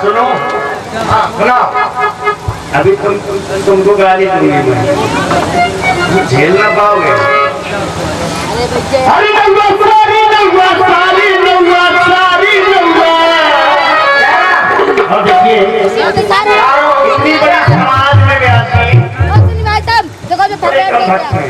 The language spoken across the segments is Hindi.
सुनो, हाँ सुनाओ। अभी तुमको गाली दूंगी मैं, झेल ना पाओगे। अरे नौवा सारी नौवा सारी नौवा सारी नौवा। और देखिए इतनी बड़ा समाज में व्यासी बड़े कम भक्त हैं।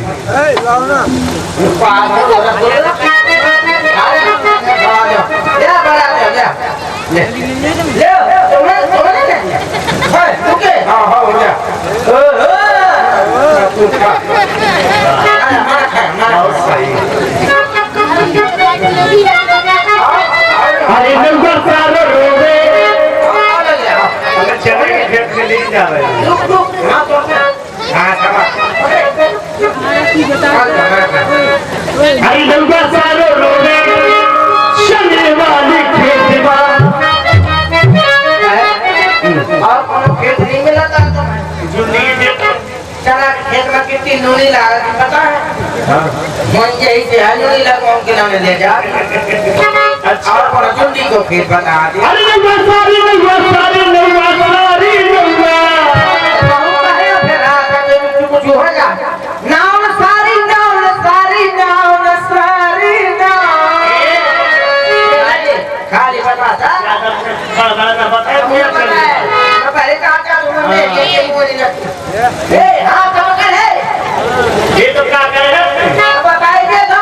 अरे नंबर सारो रोवे चले खेत से ले जा रहे हैं। अरे नंबर सारो रोवे चले वाली खेत खेत नहीं मिला था जो नहीं देता चना खेत में कितनी नूनी लागत पता है? यही से नूनी लगाओ के नाम ले जा। अच्छा और पर चुंडी को खेत बता दिया। अरे नौवा सारी नौवा सारी नौवा सारी नौवा। बहुत है फिर रात में कुछ हो जा। नाव सारी नाव सारी नाव सारी नाव। खाली बता था। बताए मुझे पता है। मैं पहले कहा था तुम्हें ये मोरी ना। ए हाँ चमकन है। ये तो क्या कह रहे हैं? बताइए तो।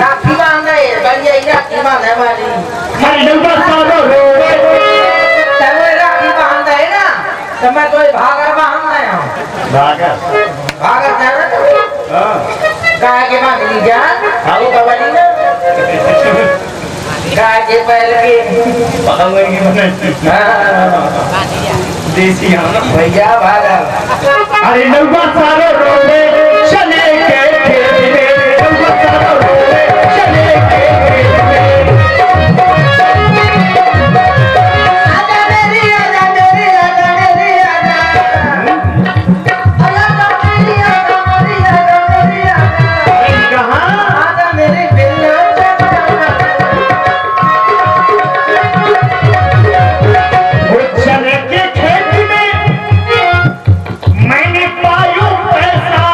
राखी बांध है बन जाए राखी बांध है वाली। अरे नौवा सारो रोवे तब राखी बांध है ना तो मैं कोई भागर बांध है भागा भागर जाना तो गाय के बांध ली जान वो कबड्डी ना गाय के पैर के देसी हम भैया भागा। अरे नौवा सारो रोवे चले के खेत में नौवा सारो रोवे चले के खेत में। आजा मेरी आजा मेरी आजा मेरी आजा आजा मेरी आजा मेरी आजा मेरी आजा कहाँ आजा मेरी बिल्लो वो चने के खेत में मैंने पायो पैसा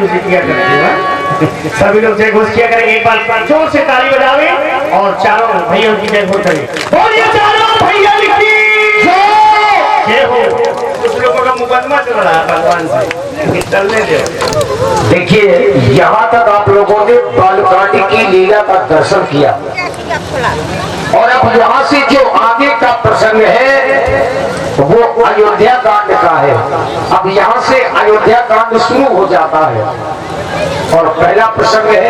घुसी किया करती है। सभी लोग जय घोष किया करें, एक बार जोर से ताली बजावे और चारों भैया की जय घोष करें। बोलिए चारों भैया की जय हो। कुछ लोगों का मुकदमा चल रहा है भगवान से, चलने दो। देखिए, यहाँ तक आप लोगों ने बालकांड की लीला का दर्शन किया और अब यहाँ से जो आगे का प्रसंग है वो अयोध्या कांड का है। अब यहाँ से अयोध्या कांड शुरू हो जाता है और पहला प्रसंग है,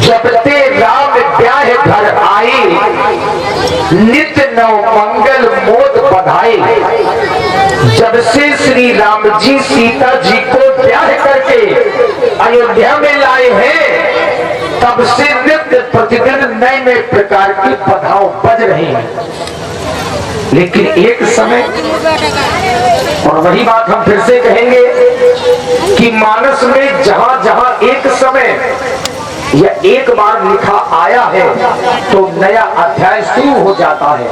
जब ते राम ब्याह घर आई, नित्य नव मंगल मोद बधाई। जब से श्री राम जी सीता जी को ब्याह करके अयोध्या में लाए हैं, तब से नित्य प्रतिदिन नए नए प्रकार की बधाव बज रही हैं। लेकिन एक समय, और वही बात हम फिर से कहेंगे कि मानस में जहां जहां एक समय या एक बार लिखा आया है तो नया अध्याय शुरू हो जाता है।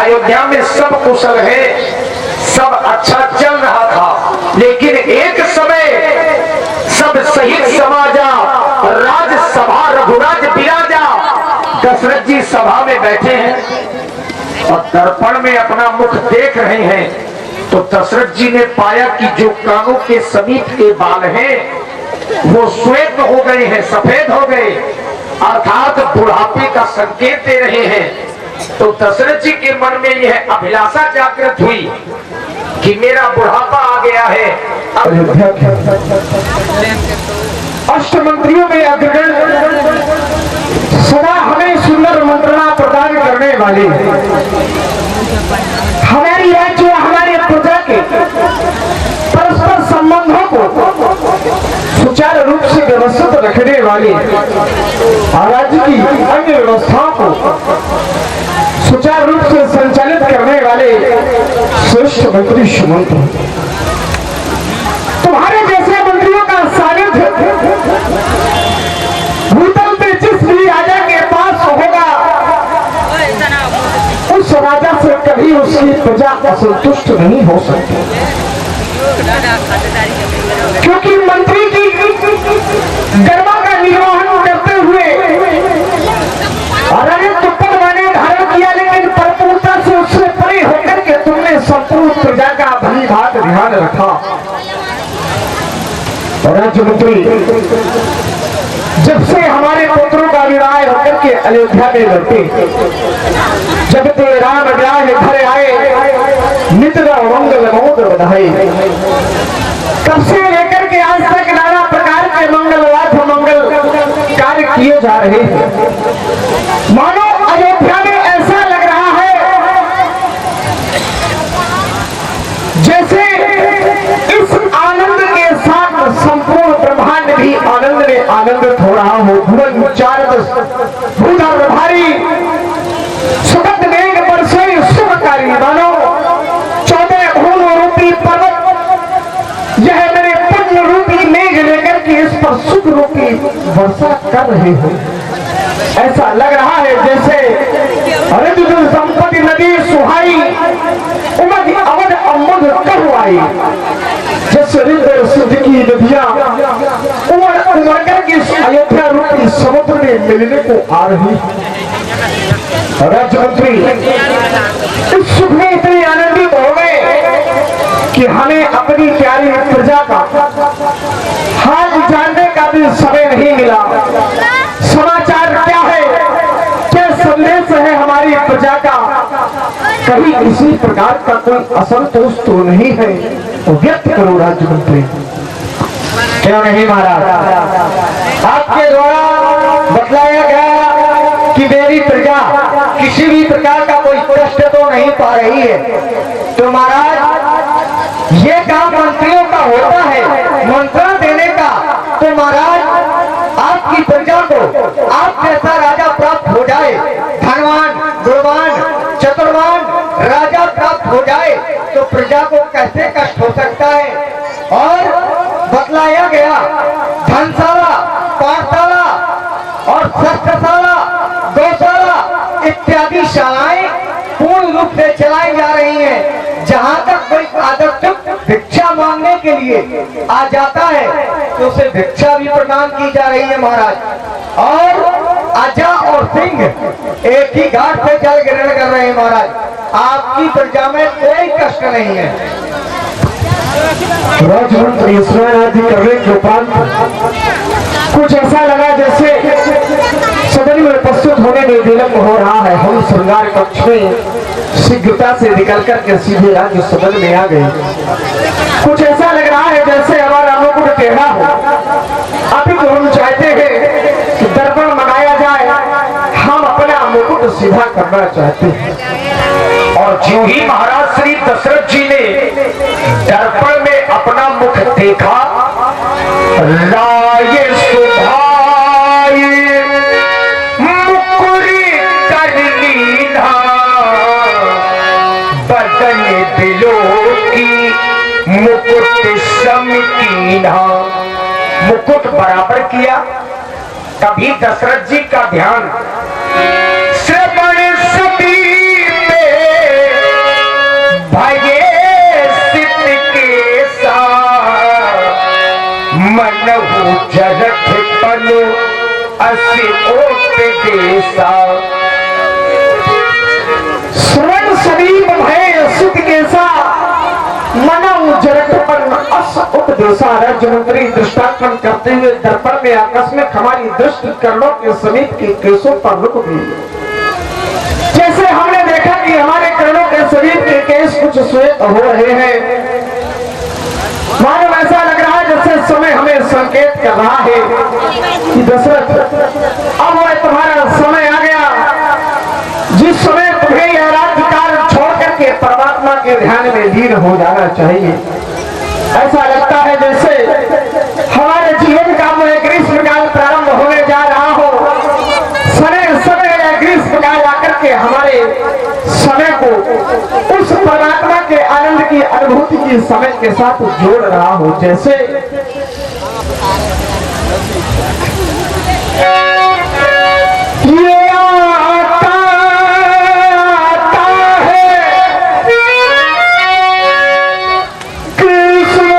अयोध्या में सब कुशल है, सब अच्छा चल रहा था, लेकिन एक समय सब सहित समाजा, राजसभा रघुराज विराजा, दशरथ जी सभा में बैठे हैं और दर्पण में अपना मुख देख रहे हैं। तो दशरथ जी ने पाया कि जो कानों के समीप के बाल हैं वो श्वेत हो गए हैं, सफेद हो गए, अर्थात बुढ़ापे का संकेत दे रहे हैं। तो दशरथ जी के मन में यह अभिलाषा जागृत हुई कि मेरा बुढ़ापा आ गया है। अष्टमंत्रियों में अग्रगण्य, सदा हमें सुंदर मंत्रणा प्रदान करने वाले, हमारी राज्य हमारे प्रजा के परस्पर संबंधों को सुचारू रूप से व्यवस्थित रखने वाले, राज्य की अन्य व्यवस्थाओं को सुचारू रूप से संचालित करने वाले श्रेष्ठ मंत्री सुमंत, तुम्हारे जैसे मंत्रियों का सानिध्य भूतल पे जिस भी राजा के पास होगा, उस राजा से कभी उसकी प्रजा असंतुष्ट नहीं हो सकती। क्योंकि मंत्री की गरिमा का निर्वहन करते हुए राजत्व पद मैंने धारण किया, लेकिन परिपूर्णता से उससे परे होकर के तुमने संपूर्ण प्रजा का भली भांत ध्यान रखा। राज्य मंत्री, जब से हमारे पुत्रों का विवाह होकर के अयोध्या में लौटे, जब ते राम ब्याह घर आए, नित्य मंगल मोद बधाई। तब से लेकर के आज तक नाना प्रकार के मंगलवाद मंगल कार्य किए जा रहे हैं। मानो अयोध्या में ऐसा लग रहा है जैसे इस आनंद के साथ संपूर्ण ब्रह्मांड भी आनंद में आनंदित हो रहा हो। भुवन भूधर भारी सुगंध मेघ बरसे शुभकारी, मानो 14 भूल रूपी पर्वत यह मेरे पुण्य रूपी मेघ लेकर के इस पर सुख रूपी वर्षा कर रहे हो। ऐसा लग रहा है जैसे हरित संपत्ति नदी सुहाई, उमद अवध अमुद कहवाई। जैसे हृदय सिद्ध की नदियां उमड़ उमड़ कर अयोध्या रूपी समुद्र में मिलने को आ रही। राज्य मंत्री इस सुख में इतने आनंदित हो गए कि हमें अपनी प्यारी प्रजा का हाल जानने का भी समय नहीं मिला। समाचार क्या है, क्या संदेश है हमारी प्रजा का, कहीं इसी प्रकार का कोई असंतोष तो नहीं है, तो व्यक्त करो राज्य मंत्री। क्यों नहीं महाराज, आपके द्वारा बतलाया गया कि मेरी प्रजा किसी भी प्रकार का कोई कष्ट तो नहीं पा रही है। तो महाराज ये काम मंत्रियों का होता है, मंत्रणा देने का। तो महाराज आपकी प्रजा को आप जैसा राजा प्राप्त हो जाए, धनवान गुणवान चतुर्वान राजा प्राप्त हो जाए, तो प्रजा को कैसे कष्ट हो सकता है। और बतलाया गया धनशाला, पाठशाला और शस्त्रशाला, गौशाला इत्यादि शालाएं पूर्ण रूप से चलाई जा रही हैं। जहां तक कोई आदर्श भिक्षा मांग मांगने के लिए आ जाता है तो उसे भिक्षा भी प्रदान की जा रही है महाराज। और अजा और सिंह एक ही घाट पे जल ग्रहण कर रहे हैं महाराज। आपकी प्रजा में कोई कष्ट नहीं है। राजमंत्री आदि करने के उपरांत कुछ ऐसा लगा जैसे सदन में प्रस्तुत होने में विलंब हो रहा है। हम श्रृंगार कक्ष में शीघ्रता से निकल करके सीधे राज्य सदन में आ गए। कुछ ऐसा लग रहा है जैसे हमारा मुकुट टेढ़ा हो। अभी तो हम चाहते हैं कि दर्पण मनाया जाए, हम अपना मुकुट सीधा करना चाहते हैं। और जो ही महाराज श्री दशरथ जी ने दर्पण में अपना मुख देखा, लाए सुभाई मुकुरी कर लीना, बदन बिलो की मुकुट समकीना। मुकुट बराबर किया। तभी दशरथ जी का ध्यान श्रवण सभी पे भये सिद्ध के साथ, मनहु जरठ पनु असी ओट देसा। स्वर्ण शरीर भय सुख केसा, मनऊ जरटपन अस उपदेशा। राज्य मंत्री दृष्टांतन करते हुए दर्पण में आकस्मिक हमारी दृष्टि कर्णों के समीप के केसों पर रुक गई। जैसे हमने देखा कि हमारे कर्णों के शरीर के केस कुछ श्वेत हो रहे हैं, मानो ऐसा लग रहा है जैसे समय हमें संकेत कर रहा है कि दशरथ, अब वह तुम्हारा समय आ गया जिस समय तुम्हें यह राज्य कार्य छोड़ करके परमात्मा के ध्यान में लीन हो जाना चाहिए। ऐसा लगता है जैसे हमारे जीवन का वह ग्रीष्म काल प्रारंभ होने जा रहा हो। समय समय ग्रीष्म काल आकर के हमारे समय को उस परमात्मा के आनंद की अनुभूति की समय के साथ जोड़ रहा हो। जैसे ये आता है कृष्ण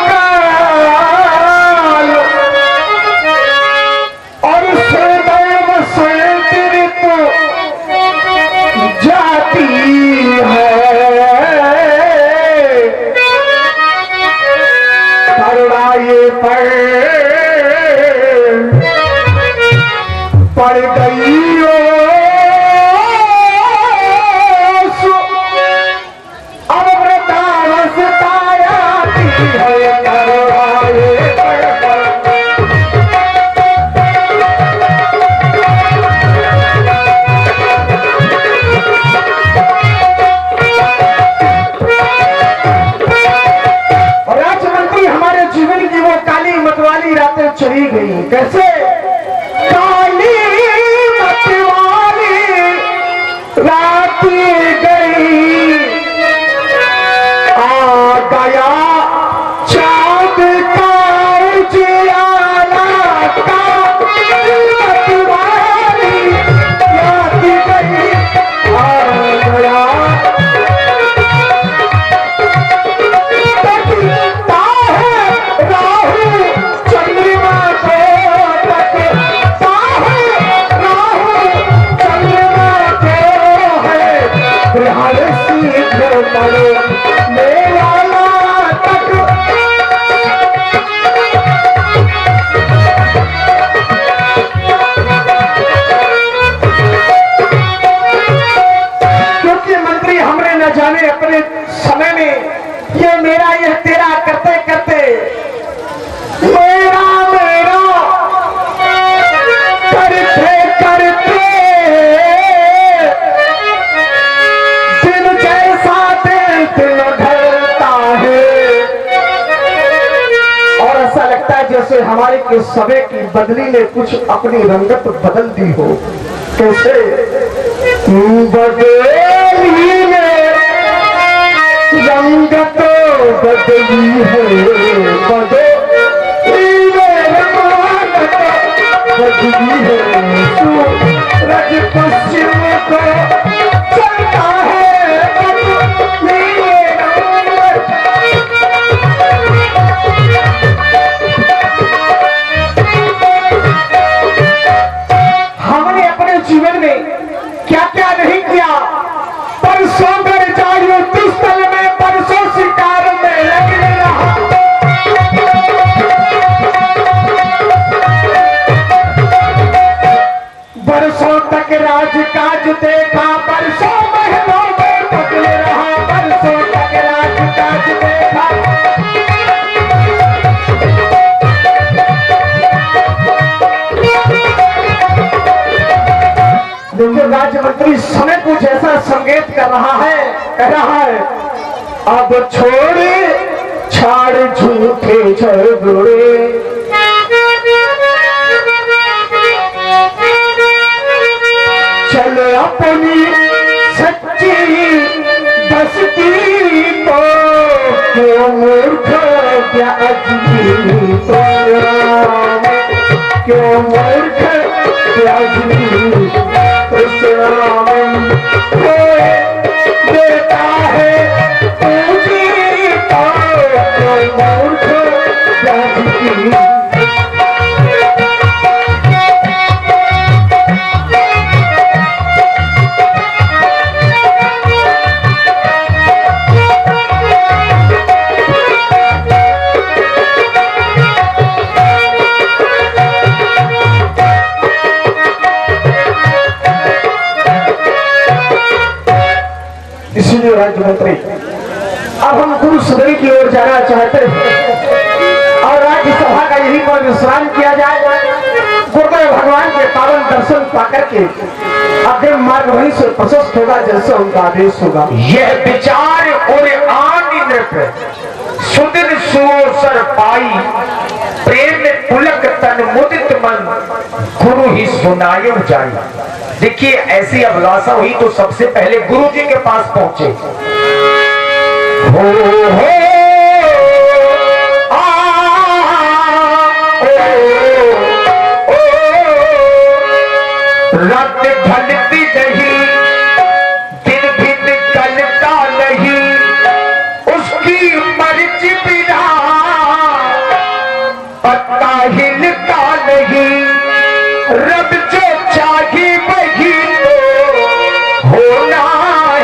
काल और सदैव संतरित जाती है। करुणाए पड़ गई अब वृद्धावस्थायाती है। करुणाए राजमंत्री हमारे जीवन की वो काली मतवाली रातें चली गई। कैसे काली मतवाली रातें गई, आ गया चाँद का उजियारा। काली मतवाली रातें गई, आ गया क्योंकि मंत्री हमने न जाने अपने समय में ये मेरा यह तेरा करते करते मेरा मेरा करते करते दिन जैसा दिन ढलता है। और ऐसा लगता है जैसे हमारे के समय की बदली ने कुछ अपनी रंगत बदल दी हो। कैसे बदली ने रंगत बदली है, बदली ने रंगत बदली है। सूरज पश्चिम को चलता है, बदली ने रंगत क्या क्या नहीं किया। परसों कर जाइयो दुस्तल में, परसों शिकार में लग रहा। बरसों तक राजकाज देखा, बरसों महलों में पकड़ रहा। बरसों तक राजकाज देखा। देखिए राज्य मंत्री समय कुछ ऐसा संकेत कर रहा है, कह रहा है अब छोड़े छाड़ झूठे झगड़े, चल अपनी सच्ची बस्ती को, क्यों मूर्ख त्यागी तो, क्यों मूर्ख त्यागी देता है पूजी तो, क्यों मूर्ख त्यागी। इसीलिए राज्य मंत्री अब हम गुरु सदन की ओर जाना चाहते हैं और राज्यसभा का यहीं पर विश्राम किया जाए। गुरुदेव भगवान के पावन दर्शन पाकर के आगे मार्ग वहीं से प्रशस्त होगा जैसे उनका आदेश होगा। यह विचार और आन नृप सुदिन सुसर पाई, प्रेम पुलक तन मुदित मन, गुरु ही सुनायो जाई। देखिए ऐसी अभिलाषा हुई तो सबसे पहले गुरु जी के पास पहुंचे। हो रात ढलती नहीं, दिन भी निकलता नहीं, उसकी मर्जी बिना पत्ता हिलता नहीं, रब जो चाहे वही तो होना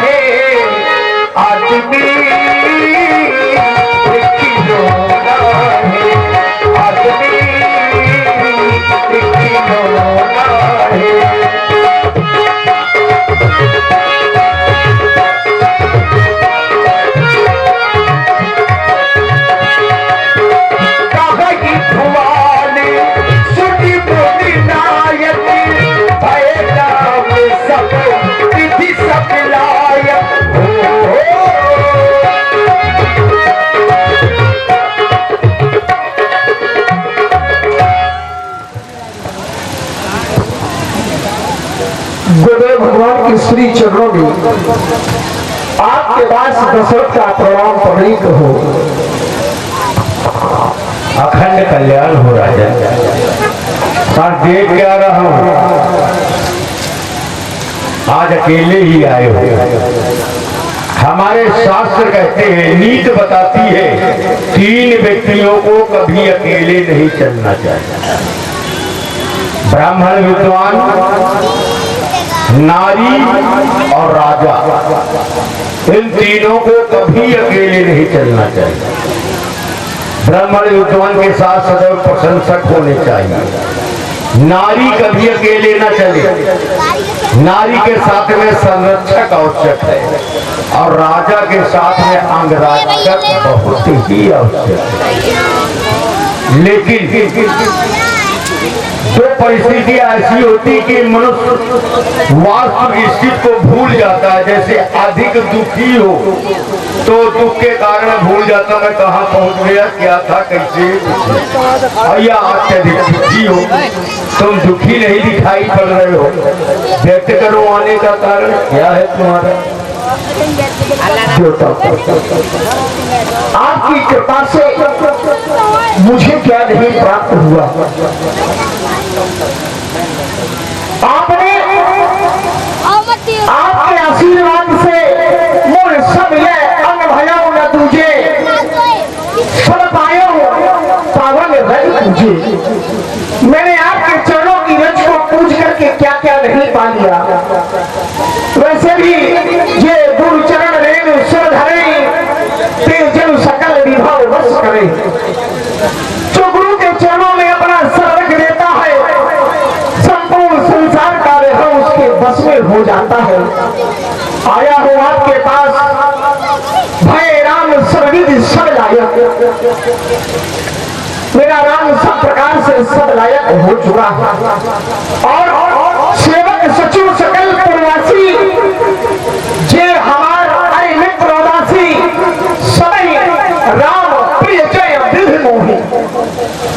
है, आदमी खिलौना है, आदमी खिलौना है। गुरुदेव भगवान की श्री चरणों में आपके पास दशरथ का प्रणाम पब्लिक हो। अखंड कल्याण हो राजा। पर देख क्या रहा हूं, आज अकेले ही आए हो। हमारे शास्त्र कहते हैं, नीति बताती है, 3 व्यक्तियों को कभी अकेले नहीं चलना चाहिए। ब्राह्मण, विद्वान, नारी और राजा, इन तीनों को कभी अकेले नहीं चलना चाहिए। ब्राह्मण विद्वान के साथ सदैव प्रशंसक होने चाहिए। नारी कभी अकेले न चले, नारी के साथ में संरक्षक आवश्यक है और राजा के साथ में अंगरक्षक बहुत ही आवश्यक है। लेकिन तो परिस्थितियां ऐसी होती कि मनुष्य वास्तविक स्थिति को भूल जाता है। जैसे अधिक दुखी हो तो दुख के कारण भूल जाता मैं कहाँ पहुंच गया, क्या था, कैसे। या अत्यधिक दुखी हो, तुम दुखी नहीं दिखाई पड़ रहे हो, व्यक्त करो आने का कारण क्या है तुम्हारा। आपकी कृपा से मुझे क्या नहीं प्राप्त हुआ। आपने आपके आशीर्वाद से मोर सब ये अंग भयो न तुझे, फल पायो पावन रज तुझे। मैंने आपके चरणों की रज को पूज करके क्या क्या नहीं पा लिया। वैसे भी ये गुरु चरण रेणु सिर धरे, तेज जल सकल विभव बस करे। जो गुरु के चरणों में अपना सर रख देता है, संपूर्ण संसार का विभव उसके बस में हो जाता है। आया हूँ आपके पास, भय राम सर्वविधि सब लायक। मेरा राम सब प्रकार से सब लायक हो चुका है। और सेवक सचिव सकल प्रवासी, जे हमार अरे मित्र उदासी, सभी राम प्रिय जय विधि मोही।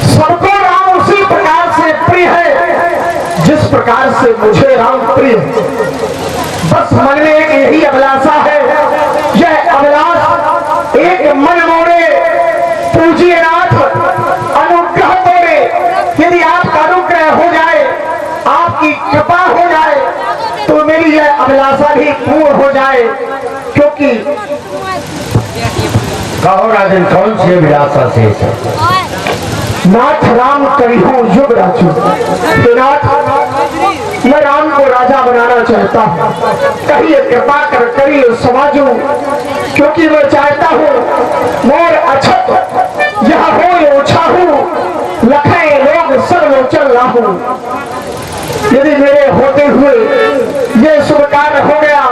सबको राम उसी प्रकार से प्रिय है जिस प्रकार से मुझे राम प्रिय है। बस मन में एक यही अभिलाषा है, यह अभिलाष एक मन मोड़े पूजिए नाथ, अनुग्रह तोड़े। यदि आपका अनुग्रह हो जाए, आपकी कृपा हो जाए, तो मेरी यह अभिलाषा भी पूर्ण हो जाए। क्योंकि कहो राजन, कौन सी अभिलाषा शेष है? नाथ राम करी हूँ युग राजू। तो नाथ, मैं राम को राजा बनाना चाहता हूँ, कहिए कृपा कर करिए समाजू। क्योंकि मैं चाहता हूँ मोर अछत यह हो ओछा हूँ, लखे लोग सर्वोचल लाहू। यदि मेरे होते हुए ये शुभ कार्य हो गया,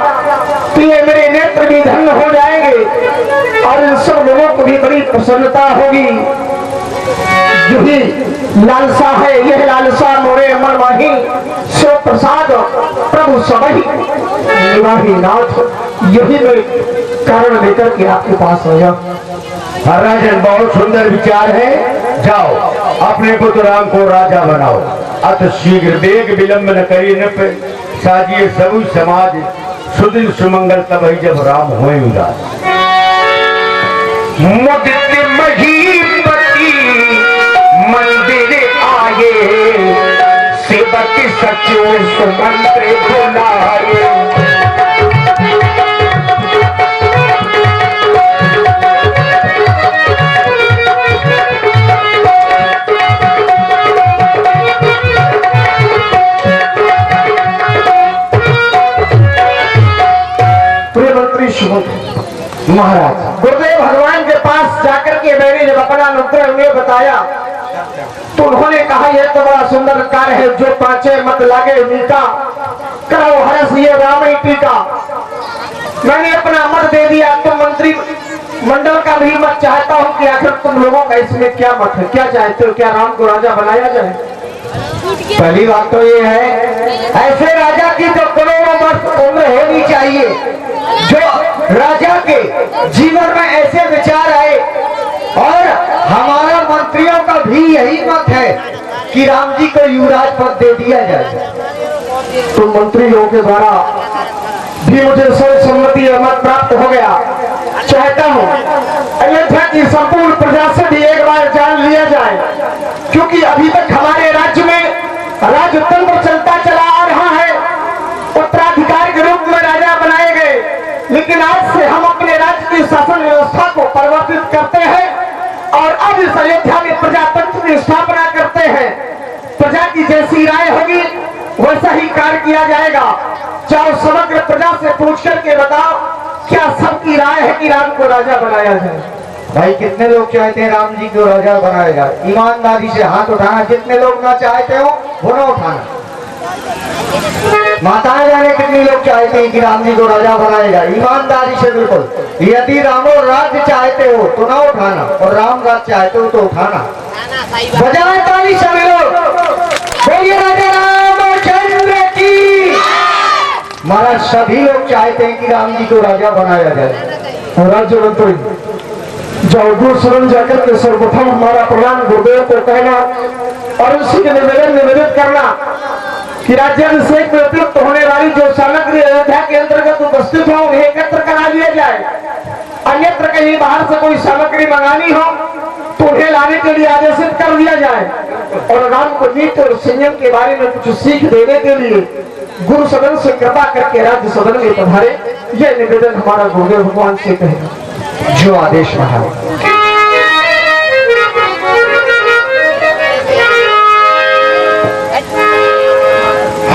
तो ये मेरे नेत्र भी धन्य हो जाएंगे और इन सब लोगों को भी बड़ी प्रसन्नता होगी। यही लालसा है, यह लालसा मोरे मन माही, सो प्रसाद प्रभु सबही निवाही नाथ। यही मैं कारण लेकर के आपके पास आया। राजन, बहुत सुंदर विचार है। जाओ, अपने पुत्र राम को राजा बनाओ। अत शीघ्र वेग विलंब न करिए, न साजिए सबु समाज, सुदिन सुमंगल तब ही जब राम होए उदास। मुदित महीपति मंदिर आए, सेवक सचिव सुमंत्र बुलाए। महाराज गुरुदेव भगवान के पास जाकर के मैंने जब अपना अनुग्रह उन्हें बताया, तो उन्होंने कहा यह तो बड़ा सुंदर कार्य है, जो पांचे मत लागे मीठा, करो हरस ये रामई टीका। मैंने अपना मत दे दिया। तो मंत्री मंडल का भी मत चाहता हूँ कि आखिर तुम लोगों का इसमें क्या मत है, क्या चाहते हो? क्या राम को राजा बनाया जाए? पहली बात तो ये है, ऐसे राजा की तो करोड़ों वर्ष उम्र होनी चाहिए, जो राजा के जीवन में ऐसे विचार आए। और हमारा मंत्रियों का भी यही मत है कि राम जी को युवराज पद दे दिया जाए। तो मंत्री लोगों के द्वारा भी मुझे सर्वसम्मति और मत प्राप्त हो गया। चाहता हूँ अयोध्या की संपूर्ण प्रजा से भी एक बार जान लिया जाए, क्योंकि अभी तक हमारे राज्य में राजतंत्र चलता चला आ रहा है। उत्तराधिकारी के रूप में राजा बनाए गए, लेकिन आज से हम अपने राज्य की शासन व्यवस्था को परिवर्तित करते हैं और अब इस अयोध्या में प्रजातंत्र की स्थापना करते हैं। प्रजा की जैसी राय होगी वैसा ही कार्य किया जाएगा। चाहे समग्र प्रजा से पूछ करके बताओ, क्या सबकी राय है कि राम को राजा बनाया जाए? भाई कितने लोग चाहते हैं राम जी को राजा बनाया जाए? ईमानदारी से हाथ उठाना। जितने लोग ना चाहते हो वो ना उठाना। माताएं जाने कितने लोग चाहते हैं कि राम जी को राजा बनाया जाए? ईमानदारी से बिल्कुल। यदि रामो राज्य चाहते हो तो ना उठाना, और राम राज्य चाहते हो तो उठाना। बजाए ताली सभी लोग, बोलिए राजा रामचंद्र की। महाराज सभी लोग चाहते हैं कि राम जी को राजा बनाया जाए। राज्य मंत्री जाओ, गुरु शरण जाकर के सर्वप्रथम हमारा प्रणाम गुरुदेव को कहना और उसी के निवेदित करना कि राज्याभिषेक में उपयुक्त होने वाली जो सामग्री अयोध्या के अंतर्गत उपस्थित हो उन्हें एकत्र करा लिया जाए। अन्यत्र कहीं बाहर से कोई सामग्री मंगानी हो तो उन्हें लाने के लिए आदेशित कर दिया जाए। और राम को नीति और संयम के बारे में कुछ सीख देने के लिए गुरु सदन से कृपा करके राज्य सदन में पधारे। यह निवेदन हमारा गुरुदेव भगवान से कहे। जो आदेश महाराज।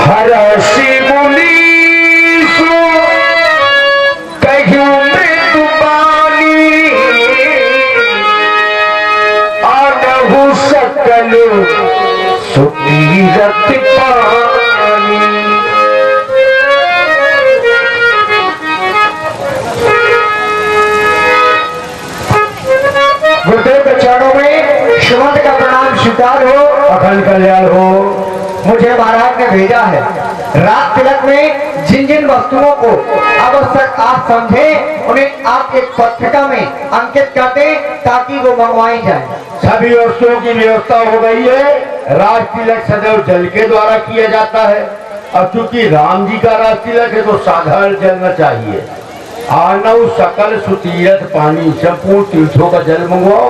हर शिवली रति पानी। गुरुदेव के चरणों में श्रीमंत का प्रणाम स्वीकार हो, अखंड कल्याण हो। मुझे महाराज ने भेजा है रात तिलक में जिन जिन वस्तुओं को आवश्यक आप समझें उन्हें आप एक पत्रिका में अंकित कर दें ताकि वो मंगवाई जाए। सभी वस्तुओं की व्यवस्था हो गई है। राज तिलक सदैव जल के द्वारा किया जाता है और चूंकि राम जी का राज तिलक है तो साधारण जलना चाहिए। आनव सकल सुतीरथ पानी, संपूर्ण तीर्थों का जल मंगवाओ,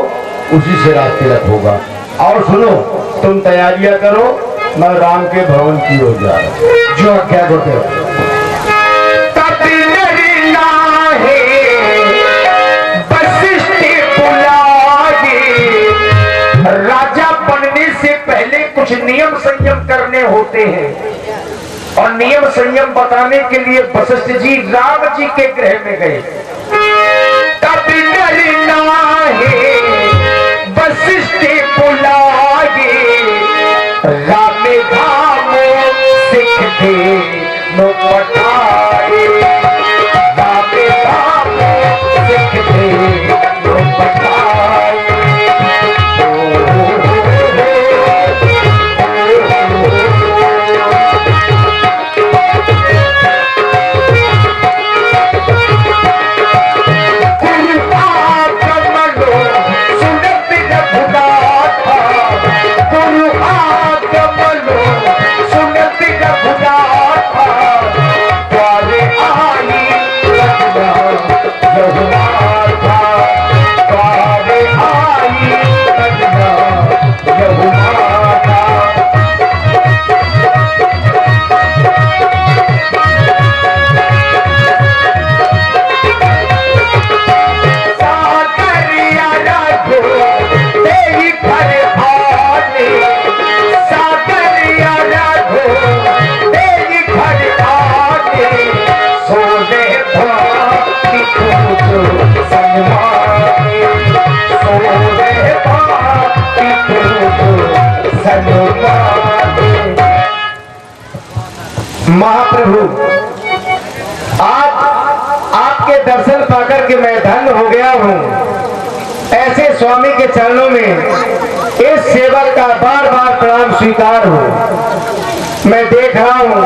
उसी से राज तिलक होगा। और सुनो, तुम तैयारियां करो, मैं राम के भवन की ओर जा रहा हूं। जो क्या गुरुदेव। राजा बनने से पहले कुछ नियम संयम करने होते हैं और नियम संयम बताने के लिए वशिष्ठ जी राम जी के गृह में गए। कभी डरना है वशिष्ठ बुलाए, राम धाम सिख दे नो पठाए, राम धाम सिख दे नो पठाए। महाप्रभु, आज आपके दर्शन पाकर के मैं धन्य हो गया हूँ। ऐसे स्वामी के चरणों में इस सेवक का बार बार प्रणाम स्वीकार हो। मैं देख रहा हूँ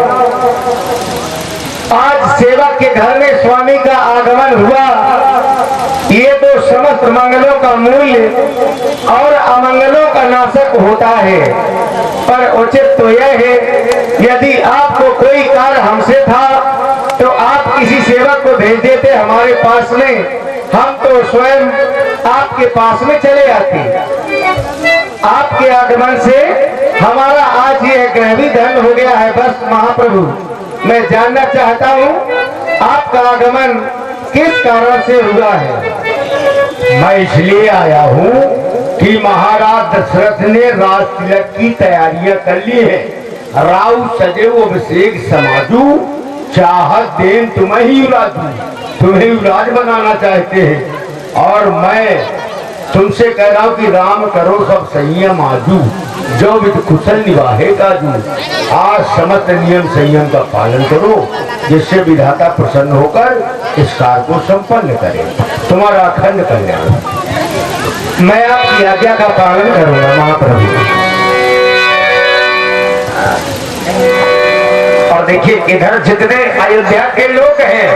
आज सेवक के घर में स्वामी का आगमन हुआ। ये तो समस्त मंगलों का मूल्य और अमंगलों का नाशक होता है। पर उचित तो यह है, यदि आपको कोई कार्य हमसे था तो आप किसी सेवक को भेज देते हमारे पास में, हम तो स्वयं आपके पास में चले आते। आपके आगमन से हमारा आज ये ग्रह भी धन्य हो गया है। बस महाप्रभु, मैं जानना चाहता हूँ आपका आगमन किस कारण से हुआ है। मैं इसलिए आया हूँ कि महाराज दशरथ ने राज तिलक की तैयारियां कर ली है। राव सदैव अभिषेक समाजू, चाहत देन तुम्हें ही युवराजू, तुम्हें युवराज बनाना चाहते हैं। और मैं तुमसे कह रहा हूँ कि राम करो सब संयम आजू, जो विद कुशल निवाहे काजू। आज समस्त नियम संयम का पालन करो, जिससे विधाता प्रसन्न होकर इस कार्य को संपन्न करे। तुम्हारा अखंड कल्याण। मैं आपकी आज्ञा का पालन करूंगा महाप्रभु। और देखिए, इधर जितने अयोध्या के लोग हैं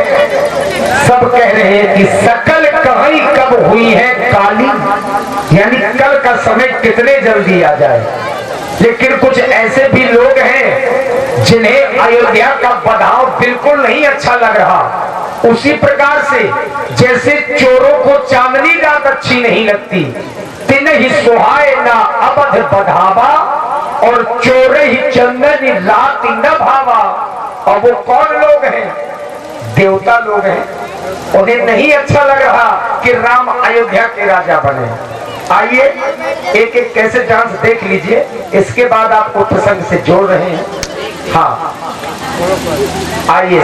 सब कह रहे हैं कि सकल कहीं कब हुई है काली, यानी कल का समय कितने जल्दी आ जाए। लेकिन कुछ ऐसे भी लोग हैं जिन्हें अयोध्या का बधाव बिल्कुल नहीं अच्छा लग रहा। उसी प्रकार से जैसे चोरों को चांदनी रात अच्छी नहीं लगती, दिन ही सुहाए ना अवध बढ़ावा, और चोरे ही चंदन रात न भावा। और वो कौन लोग हैं? देवता लोग हैं। उन्हें नहीं अच्छा लग रहा कि राम अयोध्या के राजा बने। आइए एक एक कैसे डांस देख लीजिए, इसके बाद आपको प्रसंग से जोड़ रहे हैं। हाँ, आइए।